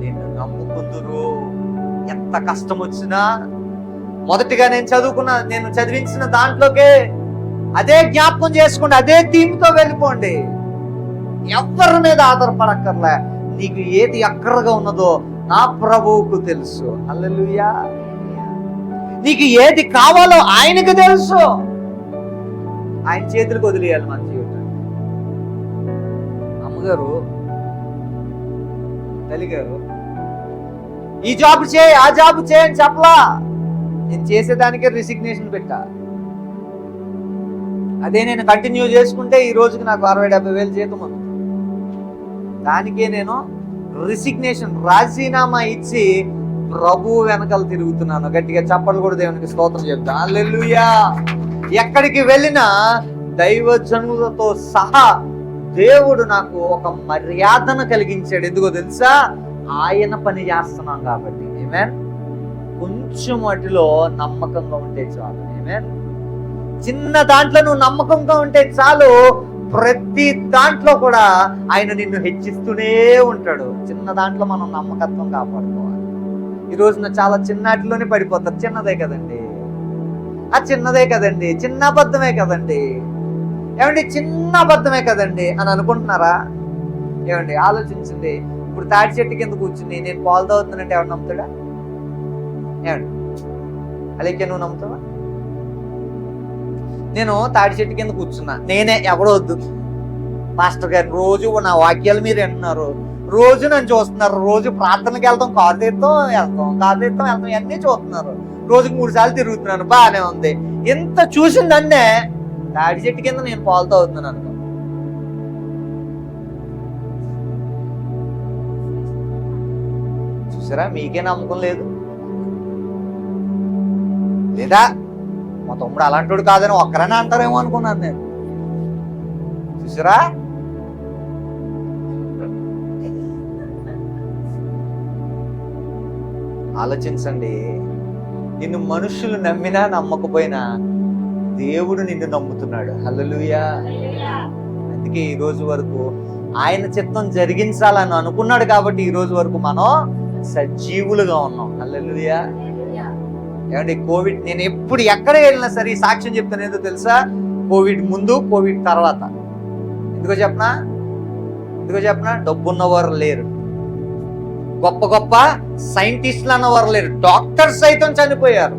నిన్ను నమ్ముకుందురు. ఎంత కష్టం వచ్చినా మొదటిగా నేను చదివించిన దాంట్లోకే అదే జ్ఞాపకం చేసుకోండి, అదే థీమ్తో వెళ్ళిపోండి. ఎవరి మీద ఆధారపడక్కర్లే. నీకు ఏది అక్కరగా ఉన్నదో నా ప్రభువుకు తెలుసు. హల్లెలూయా. నీకు ఏది కావాలో ఆయనకు తెలుసు. ఆయన చేతులకు వదిలేయాలి మన జీవితాన్ని. అమ్మగారు, తల్లిగారు ఈ జాబ్ చేయి, ఆ జాబ్ చేయని చెప్పలా. నేను చేసేదానికే రిసిగ్నేషన్ పెట్టా. అదే నేను కంటిన్యూ చేసుకుంటే ఈ రోజుకి నాకు 60-70 వేలు జీతం ఉంది. దానికే నేను రిసిగ్నేషన్ రాజీనామా ఇచ్చి ప్రభు వెనకాల తిరుగుతున్నాను. గట్టిగా చప్పట్లు కూడా దేవునికి స్తోత్రం చెప్తాను. హల్లెలూయా. ఎక్కడికి వెళ్ళినా దైవజనులతో సహా దేవుడు నాకు ఒక మర్యాదను కలిగించాడు. ఎందుకో తెలుసా? ఆయన పని చేస్తున్నాం కాబట్టి. ఆమేన్. కొంచెం వాటిలో నమ్మకంగా ఉంటే చాలు. ఆమేన్. చిన్న దాంట్లో నువ్వు నమ్మకంగా ఉంటే చాలు, ప్రతి దాంట్లో కూడా ఆయన నిన్ను హెచ్చిస్తూనే ఉంటాడు. చిన్న దాంట్లో మనం నమ్మకత్వం కాపాడుకోవాలి. ఈ రోజున చాలా చిన్నటిలోనే పడిపోతారు. చిన్నదే కదండి, ఆ చిన్నదే కదండి, చిన్న అబద్ధమే కదండి, ఏమండి చిన్న అబద్ధమే కదండి అని అనుకుంటున్నారా? ఏమండి ఆలోచించండి. ఇప్పుడు తాటి చెట్టు కింద కూర్చుని నేను పాలు తాగుతున్నానంటే ఎవరు నమ్ముతాడా? ఏమండి అలాగే నువ్వు నమ్ముతావా? నేను తాటి చెట్టు కింద కూర్చున్నా, నేనే ఎవడో వద్దు మాస్టర్ గారు రోజు నా వాక్యాలు మీరు వింటున్నారు, రోజు నన్ను చూస్తున్నారు, రోజు ప్రార్థనకి వెళ్తాం, కారు తీస్తాం అన్నీ చూస్తున్నారు, రోజుకి 3 సార్లు తిరుగుతున్నాను, బాగానే ఉంది. ఎంత చూసిందన్నే తాటి చెట్టు కింద నేను పాలుతో అవుతున్నాను అనుకో. చూసారా? మీకే నమ్మకం లేదు లేదా? మా తమ్ముడు అలాంటి కాదని ఒక్కరైనా అంటారేమో అనుకున్నాను నేను. చూసారా? ఆలోచించండి. నిన్ను మనుషులు నమ్మినా నమ్మకపోయినా దేవుడు నిన్ను నమ్ముతున్నాడు. హల్లెలూయా. అందుకే ఈ రోజు వరకు ఆయన చిత్తం జరిగించాలని అనుకున్నాడు కాబట్టి ఈ రోజు వరకు మనం సజీవులుగా ఉన్నాం. హల్లెలూయా. ఏమంటే కోవిడ్, నేను ఎప్పుడు ఎక్కడ వెళ్ళినా సరే సాక్ష్యం చెప్తాను. ఏదో తెలుసా? కోవిడ్ ముందు, కోవిడ్ తర్వాత. ఎందుకో చెప్పనా? డబ్బున్నవారు లేరు, గొప్ప గొప్ప సైంటిస్టులు అన్నవారు లేరు, డాక్టర్స్ సైతం చనిపోయారు.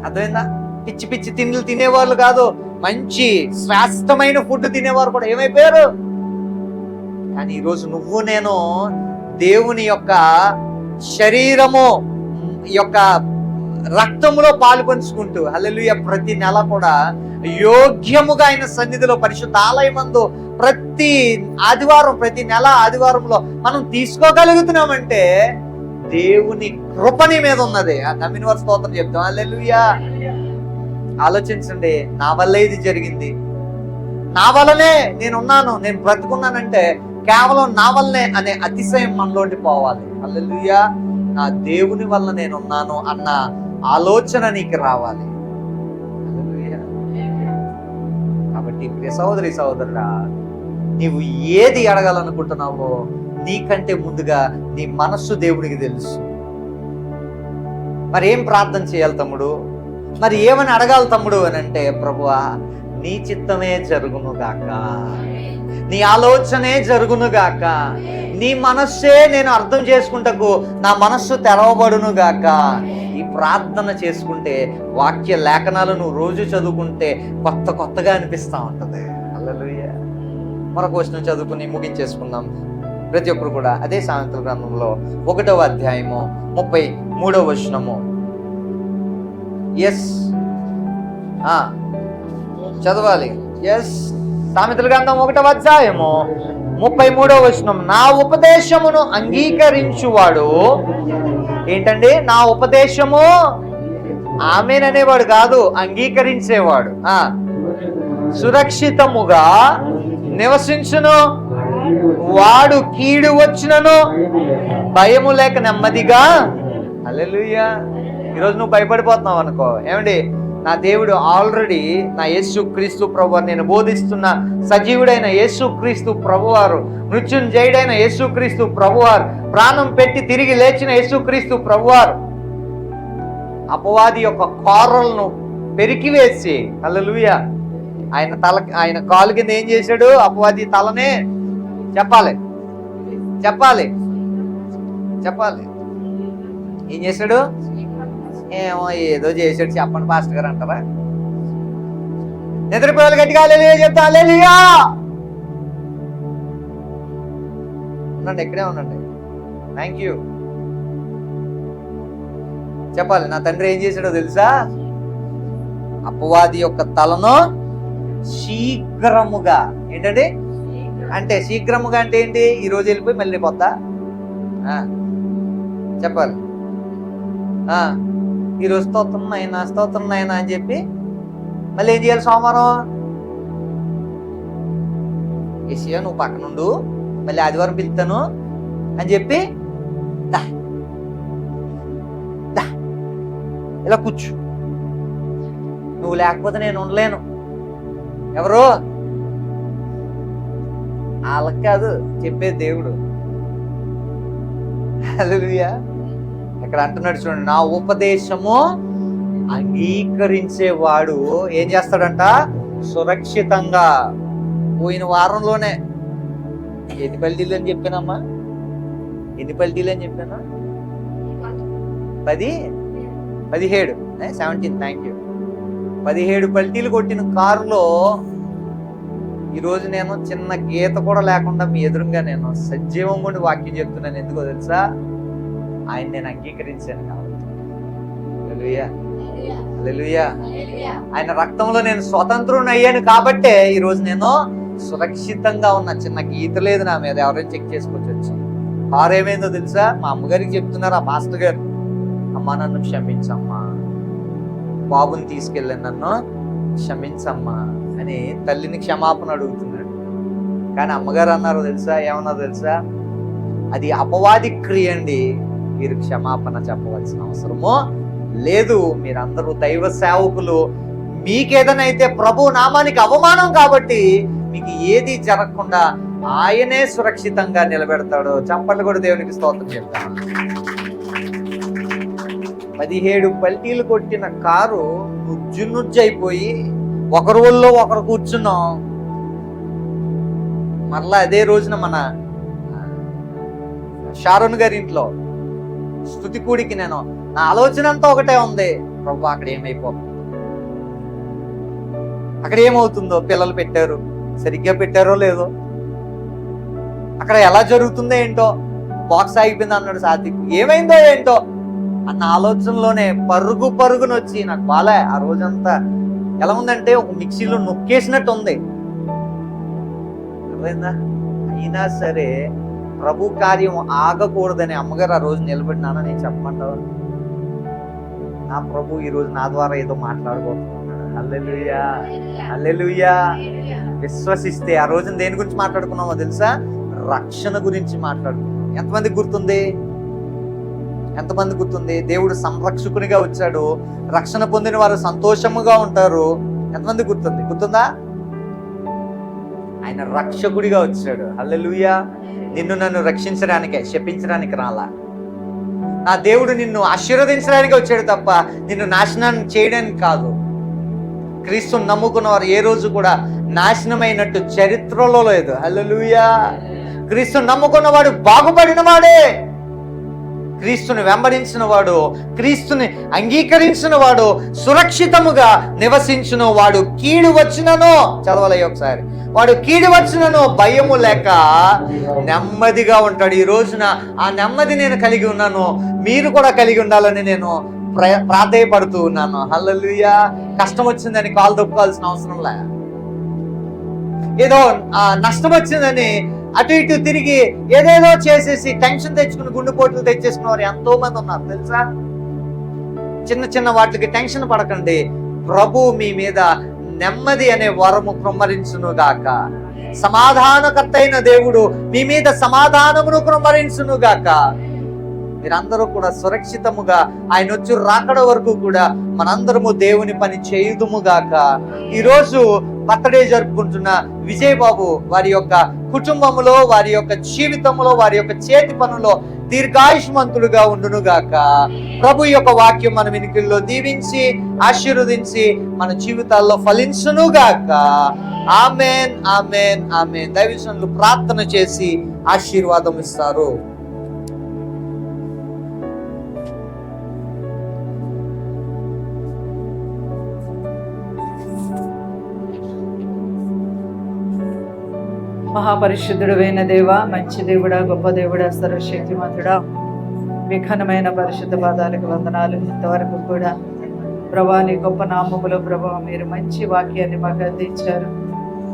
అర్థమైందా? పిచ్చి పిచ్చి తిండ్లు తినేవాళ్ళు కాదు, మంచి శ్రేష్టమైన ఫుడ్ తినేవారు కూడా ఏమైపోయారు. కానీ ఈరోజు నువ్వు నేను దేవుని యొక్క శరీరము యొక్క రక్తములో పాలు పంచుకుంటూ హల్లెలూయా ప్రతి నెల కూడా యోగ్యముగా ఆయన సన్నిధిలో పరిశుద్ధ ఆలయమందు ప్రతి ఆదివారం, ప్రతి నెల ఆదివారంలో మనం తీసుకోగలుగుతున్నామంటే దేవుని కృపని మీద ఉన్నది. ఆ నమ్మిన వారి స్తోత్రం చెప్తాం. హల్లెలూయా. ఆలోచించండి, నా వల్లే ఇది జరిగింది, నా వల్లనే నేనున్నాను, నేను బ్రతుకున్నానంటే కేవలం నా వల్లనే అనే అతిశయం మనలోండి పోవాలి. హల్లెలూయా. నా దేవుని వల్ల నేనున్నాను అన్న ఆలోచన నీకు రావాలి. కాబట్టి ప్రియ సహోదరి సహోదరుడా, నీవు ఏది అడగాలనుకుంటున్నావో నీకంటే ముందుగా నీ మనస్సు దేవుడికి తెలుసు. మరి ఏం ప్రార్థన చేయాలి తమ్ముడు, మరి ఏమని అడగాలి తమ్ముడు అని అంటే, ప్రభువా నీ చిత్తమే జరుగునుగాక, నీ ఆలోచనే జరుగునుగాక, నీ మనస్సే నేను అర్థం చేసుకుంటకు నా మనస్సు తెరవబడునుగాక. ఈ ప్రార్థన చేసుకుంటే వాక్య లేఖనాలు నువ్వు రోజు చదువుకుంటే కొత్తగా అనిపిస్తా ఉంటది. హల్లెలూయా. మరొక వచనం చదువుకుని ముగించేసుకుందాం. ప్రతి ఒక్కరు కూడా అదే సామెతల గ్రంథంలో 1వ అధ్యాయము 33వ వచనము. ఎస్ చదవాలి. ఎస్, సామెతల గ్రంథం 1వ అధ్యాయము 33వ వచనం. నా ఉపదేశమును అంగీకరించువాడు ఏంటండి? నా ఉపదేశము ఆమెననేవాడు కాదు, అంగీకరించేవాడు సురక్షితముగా నివసించును. వాడు కీడు వచ్చినను భయము లేక నెమ్మదిగా. హల్లెలూయా. ఈరోజు నువ్వు భయపడిపోతున్నావు అనుకో, ఏమండి, నా దేవుడు ఆల్రెడీ నా యేసు క్రీస్తు ప్రభువారు, నేను బోధిస్తున్న సజీవుడైన యేసు క్రీస్తు ప్రభువారు, మృత్యుంజయుడైన యేసు క్రీస్తు ప్రభువారు, ప్రాణం పెట్టి తిరిగి లేచిన యేసు క్రీస్తు ప్రభువారు అపవాది యొక్క కోరలను పెరికివేసి, హల్లెలూయా, ఆయన కాలు కింద ఏం చేశాడు? అపవాది తలనే చెప్పాలి ఏం చేశాడు? ఏమో ఏదో చేశాడు, చెప్పండి పాస్టర్ గారు అంటారా? నిద్రపోయాలి గట్టిగా హల్లెలూయా చెప్తా. హల్లెలూయా. ఉండండి, ఇక్కడే ఉండండి. Thank you. చెప్పాలి. నా తండ్రి ఏం చేశాడో తెలుసా? అపవాది యొక్క తలను శీఘ్రముగా, ఏంటంటే అంటే శీఘ్రముగా అంటే ఏంటి? ఈ రోజు వెళ్ళిపోయి మళ్ళీ పోతా చెప్పాలి. ఈరోజు స్తోత్రం నాయనా అని చెప్పి మళ్ళీ ఏం చేయాలి? సోమవారం ఏసియా నువ్వు పక్కనుండు, మళ్ళీ ఆదివారం పిలుస్తాను అని చెప్పి ఇలా కూర్చు, నువ్వు లేకపోతే నేను ఉండలేను. ఎవరు? వాళ్ళకి కాదు చెప్పేది దేవుడు. హల్లెలూయా. ఇక్కడ అంటున్నాడు చూడండి, నా ఉపదేశము అంగీకరించేవాడు ఏం చేస్తాడంట? సురక్షితంగా. పోయిన వారంలోనే ఎన్ని పల్టీలు అని చెప్పానమ్మా? ఎన్ని పల్టీలు అని చెప్పానా? 17 థ్యాంక్ యూ. 17 పల్టీలు కొట్టిన కారులో ఈరోజు నేను చిన్న గీత కూడా లేకుండా మీ ఎదురుగా నేను సజీవం ఉండి వాక్యం చెప్తున్నాను. ఎందుకో తెలుసా? ఆయన నేను అంగీకరించాను కాబట్టి. హల్లెలూయా, హల్లెలూయా. ఆయన రక్తంలో నేను స్వతంత్రుని అయ్యాను కాబట్టే ఈరోజు నేను సురక్షితంగా ఉన్న. చిన్న గీత లేదు నా మీద, ఎవరైనా చెక్ చేసుకొచ్చి వచ్చి. కారు ఏమైందో తెలుసా? మా అమ్మగారికి చెప్తున్నారు ఆ మాస్టర్ గారు, అమ్మా నన్ను క్షమించమ్మా, బాబుని తీసుకెళ్ళాను, నన్ను క్షమించమ్మా అని తల్లిని క్షమాపణ అడుగుతున్నాడు. కానీ అమ్మగారు అన్నారు తెలుసా? ఏమన్నారు తెలుసా? అది అపవాది క్రియ అండి, మీరు క్షమాపణ చెప్పవలసిన అవసరము లేదు. మీరందరూ దైవ సేవకులు, మీకేదనైతే ప్రభు నామానికి అవమానం కాబట్టి మీకు ఏది జరగకుండా ఆయనే సురక్షితంగా నిలబెడతాడు. చప్పట్లు కూడా దేవునికి స్తోత్రం చెప్తాను. 17 పల్టీలు కొట్టిన కారు నుజ్జైపోయి ఒకరు ఊళ్ళో ఒకరు కూర్చున్నాం. మరలా అదే రోజున మన షారోన్ గారి ఇంట్లో స్తుతి కూడికి నేను, నా ఆలోచన అంతా ఒకటే ఉంది, ప్రభు అక్కడ ఏమైపోతుంది, అక్కడ ఏమవుతుందో, పిల్లలు పెట్టారు సరిగ్గా పెట్టారో లేదో, అక్కడ ఎలా జరుగుతుందో ఏంటో, బాక్స్ ఆగిపోయింది అన్నాడు సాత్విక్, ఏమైందో ఏంటో అన్న ఆలోచనలోనే పరుగునొచ్చి నాకు బాలే. ఆ రోజంతా ఎలా ఉందంటే ఒక మిక్సీలో నొక్కేసినట్టు ఉంది. అర్థమైందా? అయినా సరే ప్రభు కార్యం ఆగకూడదని అమ్మగారు ఆ రోజు నిలబడినానా నేను చెప్పమంటావు? నా ప్రభు ఈ రోజు నా ద్వారా ఏదో మాట్లాడబోతున్నాడు. హల్లెలూయా, హల్లెలూయా. విశ్వసిస్తే ఆ రోజున దేని గురించి మాట్లాడుకున్నామో తెలుసా? రక్షణ గురించి మాట్లాడుకున్నాం. ఎంతమందికి గుర్తుంది? దేవుడు సంరక్షకునిగా వచ్చాడు, రక్షణ పొందిన వారు సంతోషముగా ఉంటారు. ఎంతమంది గుర్తుందా? ఆయన రక్షకుడిగా వచ్చాడు. హల్లెలూయా. నిన్ను నన్ను రక్షించడానికే, శపించడానికి రాలా. నా దేవుడు నిన్ను ఆశీర్వదించడానికి వచ్చాడు తప్ప నిన్ను నాశనాన్ని చేయడానికి కాదు. క్రీస్తుని నమ్ముకున్న వారు ఏ రోజు కూడా నాశనమైనట్టు చరిత్రలో లేదు. హల్లెలూయా. క్రీస్తుని నమ్ముకున్న వాడు బాగుపడిన వాడే. క్రీస్తుని వెంబడించిన వాడు, క్రీస్తుని అంగీకరించిన వాడు సురక్షితముగా నివసించును. వాడు కీడు వచ్చినను, చదవాలి ఒకసారి, వాడు కీడు వచ్చినను భయము లేక నెమ్మదిగా ఉంటాడు. ఈ రోజున ఆ నెమ్మది నేను కలిగి ఉన్నాను, మీరు కూడా కలిగి ఉండాలని నేను ప్రాధేయపడుతూ ఉన్నాను. హల్లెలూయా. కష్టం వచ్చిందని కాలు దొక్కాల్సిన అవసరం లే, ఏదో నష్టం వచ్చిందని అటు ఇటు తిరిగి ఏదేదో చేసేసి టెన్షన్ తెచ్చుకుని గుండెపోట్లు తెచ్చేసుకున్న వారు ఎంతో మంది ఉన్నారు తెలుసా. చిన్న చిన్న వాటికి టెన్షన్ పడకండి. ప్రభు మీ మీద నెమ్మది అనే వరము కృమ్మరించును గాక. సమాధానకర్త అయిన దేవుడు మీ మీద సమాధానమును కృమ్మరించును గాక. మీరందరూ కూడా సురక్షితముగా ఆయన వచ్చి రాకడ వరకు కూడా మనందరము దేవుని పని చేయుదుము గాక. ఈరోజు బర్త్డే జరుపుకుంటున్న విజయబాబు వారి యొక్క కుటుంబములో, వారి యొక్క జీవితంలో, వారి యొక్క చేతి పనులో దీర్ఘాయుష్మంతులుగా ఉండును గాక. ప్రభు యొక్క వాక్యం మన వినికిల్లో దీవించి ఆశీర్వదించి మన జీవితాల్లో ఫలించును గాక. ఆమేన్, ఆమేన్, ఆమేన్. దైవజనులు ప్రార్థన చేసి ఆశీర్వాదం ఇస్తారు. మహాపరిశుద్ధుడైన దేవ, మంచి దేవుడా, గొప్ప దేవుడా, సర్వశక్తిమంతుడా, మీ ఘనమైన పరిశుద్ధ పాదాలకు వందనాలు. ఇంతవరకు కూడా ప్రభా నీ గొప్ప నామములో ప్రభా మీరు మంచి వాక్యాన్ని మాకు అందించారు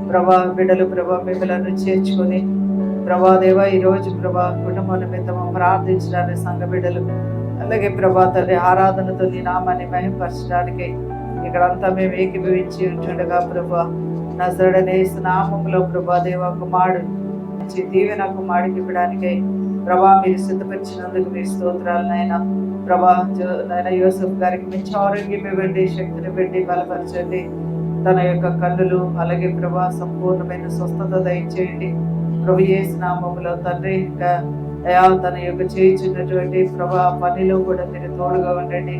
ప్రభా. బిడ్డలు ప్రభా మిమ్మలను చేర్చుకొని ప్రభా దేవ ఈరోజు ప్రభా కుటుంబ నిమిత్తము ప్రార్థించడానికి సంఘ బిడ్డలు, అలాగే ప్రభా తల్లి ఆరాధనతో నీ నామాన్ని మహిమపరచడానికి ఇక్కడంతా మేము ఏకీభవించి ఉంటుండగా ప్రభా నజరుడనే నామములో ప్రభా దేవ కుమారుడు మంచి దీవెన కుమారుడికి ఇవ్వడానికై ప్రభా మీరు సిద్ధపరిచినందుకు మీ స్తోత్రాలు నాయన. ప్రభా నాయన యోసెఫ్ గారికి మంచి ఆరోగ్యం ఇవ్వండి, శక్తిని పెట్టి బలపరచండి. తన యొక్క కన్నులు అలాగే ప్రభా సంపూర్ణమైన స్వస్థత దయచేయండి ప్రభు యేసు నామములో తండ్రి. ఇంకా తన యొక్క చేయించినటువంటి ప్రభా పనిలో కూడా మీరు తోడుగా ఉండండి.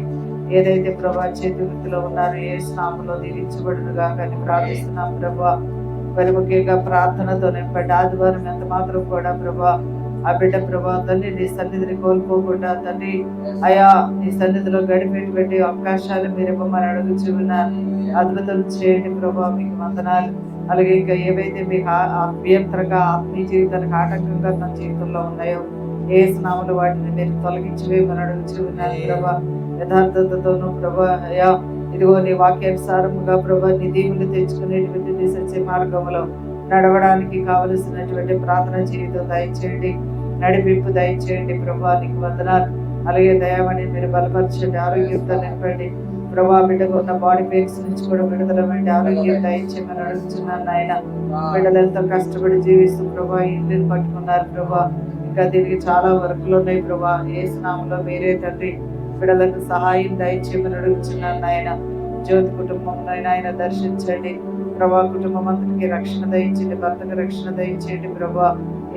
ఏదైతే ప్రభా చేతి వృత్తిలో ఉన్నారో యేసు నామములో దీవించబడునుగా కానీ ప్రార్థిస్తున్నాం ప్రభా. మరి ముఖ్యంగా ప్రార్థనతో నింపండి. ఆదివారం ఎంత మాత్రం కూడా ప్రభా ఆ బిడ్డ ప్రభా తండ్రి నీ సన్నిధిని కోల్పోకుండా తండ్రి అయా నీ సన్నిధిలో గడిపేటువంటి అవకాశాలు మీరు ఇవ్వమని అడుగుచున్నారు. అద్భుతం చేయండి ప్రభా, మీకు వందనాలు. అలాగే ఇంకా ఏవైతే మీకు అభ్యంతరంగా ఆత్మీయ జీవితానికి ఆటంకంగా తన జీవితంలో ఉన్నాయో యేసు నామములో వాటిని మీరు తొలగించి వేయమని అడుగుచున్నారు ప్రభా. యథార్థతతోనూ ప్రభా అయా ఇదిగో నీ వాక్యానుసారముగా ప్రభా నీ దీవులు తెచ్చుకునేటువంటి నీ సత్య మార్గంలో నడవడానికి కావలసినటువంటి ప్రార్థన జీవితం దయచేయండి, నడిపింపు దయచేయండి ప్రభా. నీకు వందనాలు. అలాగే దయామని మీరు బలపరచండి, ఆరోగ్యంతో నింపండి ప్రభా. బిడ్డకు ఉన్న బాడీ పెయిన్స్ నుంచి కూడా విడుదలమండి, ఆరోగ్యం దయచేయమని అడుగుతున్నాను నాయన. బిడ్డలతో కష్టపడి జీవిస్తూ ప్రభా ఇంటిని పట్టుకున్నారు ప్రభా. ఇంకా దీనికి చాలా వర్కులు ఉన్నాయి ప్రభా. యేసు నామములో మీరే తండ్రి బిడ్డలకు సహాయం దయచేయమని అడుగుతున్నాను నాయన. జ్యోతి కుటుంబం ఆయన దర్శించండి ప్రభా. కుటుంబం అంతటికి రక్షణ దయించండి, భర్తకు రక్షణ దయించండి ప్రభా.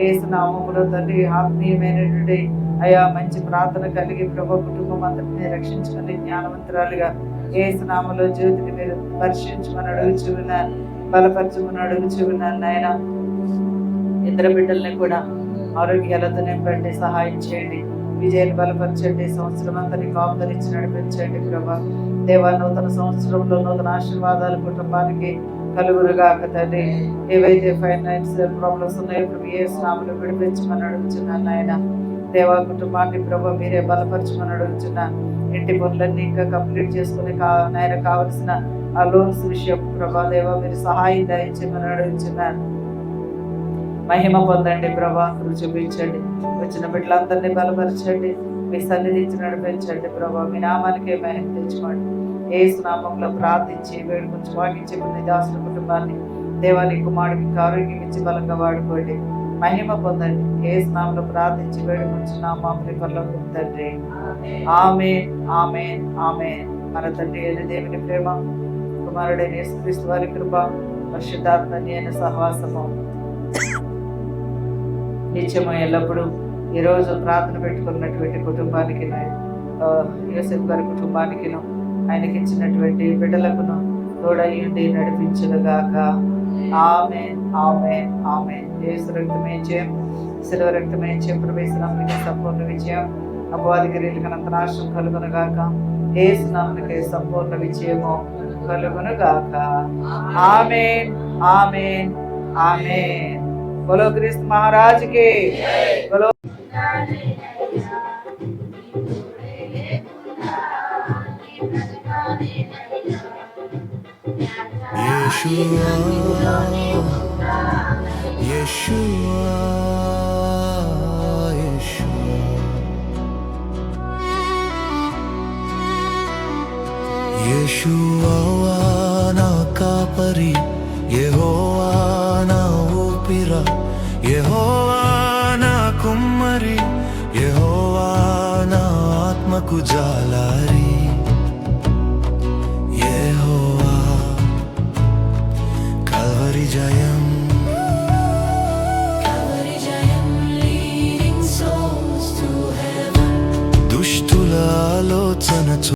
యేసు నామములో తండ్రి ఆత్మీయమైనటువంటి అయా మంచి ప్రార్థన కలిగి ప్రభా కుటుంబం అంతటిని రక్షించుకుని జ్ఞానవంతురాలుగా యేసు నామములో జ్యోతిని మీరు దర్శించమని అడుగుచున్నాను, బలపరచమని అడుగుచున్నాను నాయన. ఇద్దరు బిడ్డల్ని కూడా ఆరోగ్యాలతో నింపండి, సహాయం చేయండి, విజయాన్ని బలపరచండి. సంవత్సరం అంతా నీకు ఆమోదరించి నడిపించండి ప్రభా. దేవా నూతన సంవత్సరంలో నూతన ఆశీర్వాదాలు కుటుంబానికి కలుగురుగాక తండ్రి. ఏవైతే ఫైనాన్షియల్ ప్రాబ్లమ్స్ ఉన్నాయో ప్రభు యేసు నామములో విడిపించమని అడుగుచున్నాను ఆయన. దేవా కుటుంబాన్ని ప్రభు మీరే బలపరచమని అడుగుచున్నాను. ఇంటి పనులన్నీ ఇంకా కంప్లీట్ చేసుకుని నాయన కావలసిన ఆ లోన్స్ విషయం ప్రభా దేవా మీరు సహాయం దయచేయమని అడుగుచున్నాను. మహిమ పొందండి ప్రభా, చూపించండి. వచ్చిన బిడ్డలందరినీ బలపరచండి, మీ సన్నిధి నడిపించండి ప్రభా. మీ నామానికే మహిమ తెచ్చుకోండి. యేసు నామములో ప్రార్థించి వేడుకొంచి వాకించే దాసుల కుటుంబాన్ని దేవాని కుమారుడికి ఆరోగ్యం ఇచ్చి బలంగా వాడుకోండి. మహిమ పొందండి. యేసు నామములో ప్రార్థించి వేడుకొంచి నా మామూలు పనులకు తండ్రి. ఆమేన్, ఆమేన్, ఆమేన్. మన తండ్రి అయిన దేవుని ప్రేమ, కుమారుడైన యేసుక్రీస్తు వారి కృప, పరిశుద్ధాత్మ అయిన సహవాసము నిత్యము ఎల్లప్పుడూ ఈరోజు ప్రార్థన పెట్టుకున్నటువంటి కుటుంబానికి యోసేపు గారి కుటుంబానికిను ఆయనకి ఇచ్చినటువంటి బిడ్డలకును తోడయ్యుండి నడిపించునుగాక. ఆమేన్, ఆమేన్, ఆమేన్. యేసు రక్తమే జయం, శిలువ రక్తమే జయం. ప్రవేశనానికి సంపూర్ణ విజయం. అపవాదికి రేలుకనంత నాశనం కలుగునుగాక. యేసు నామమునకే సంపూర్ణ విజయము కలుగునుగాక. ఆమేన్, ఆమేన్, ఆమేన్. బోలో క్రీస్తు మహారాజుకి. బోలో Yeshua, Yeshua, Yeshua. Yeshua na kapari, Yehowa na upira, Yehowa na kummari, Yehowa na atmaku jalari.